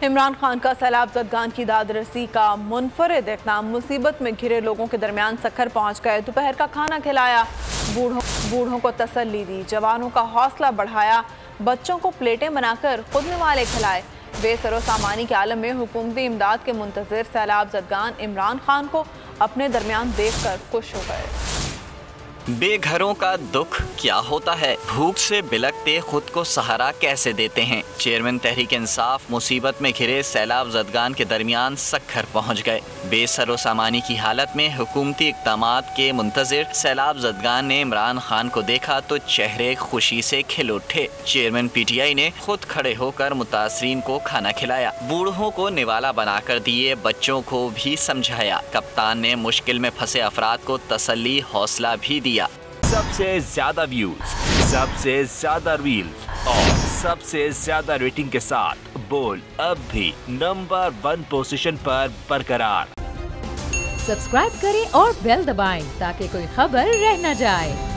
इमरान खान का सैलाब ज़दगान की दादरसी का मुनफरिद इक़दाम। मुसीबत में घिरे लोगों के दरमियान सखर पहुँच गए, दोपहर का खाना खिलाया, बूढ़ों को तसल्ली दी, जवानों का हौसला बढ़ाया, बच्चों को प्लेटें बनाकर खुद निवाले खिलाए। बेसरो सामानी के आलम में हुकूमती इमदाद के मुंतज़िर सैलाब ज़दगान इमरान खान को अपने दरमियान देख कर खुश हो गए। बेघरों का दुख क्या होता है, भूख से बिलखते खुद को सहारा कैसे देते हैं। चेयरमैन तहरीक इंसाफ मुसीबत में घिरे सैलाब ज़दगान के दरमियान सखर पहुंच गए। बेसरो सामानी की हालत में हुकूमती इक़दामात के मुंतज़िर सैलाब ज़दगान ने इमरान खान को देखा तो चेहरे खुशी से खिल उठे। चेयरमैन PTI ने खुद खड़े होकर मुतासरीन को खाना खिलाया, बूढ़ों को निवाला बनाकर दिए, बच्चों को भी समझाया। कप्तान ने मुश्किल में फंसे अफराद को तसल्ली हौसला भी दिया। सबसे ज्यादा व्यूज, सबसे ज्यादा रील्स और सबसे ज्यादा रेटिंग के साथ बोल अब भी नंबर 1 पोजीशन पर बरकरार। सब्सक्राइब करें और बेल दबाएं ताकि कोई खबर रह न जाए।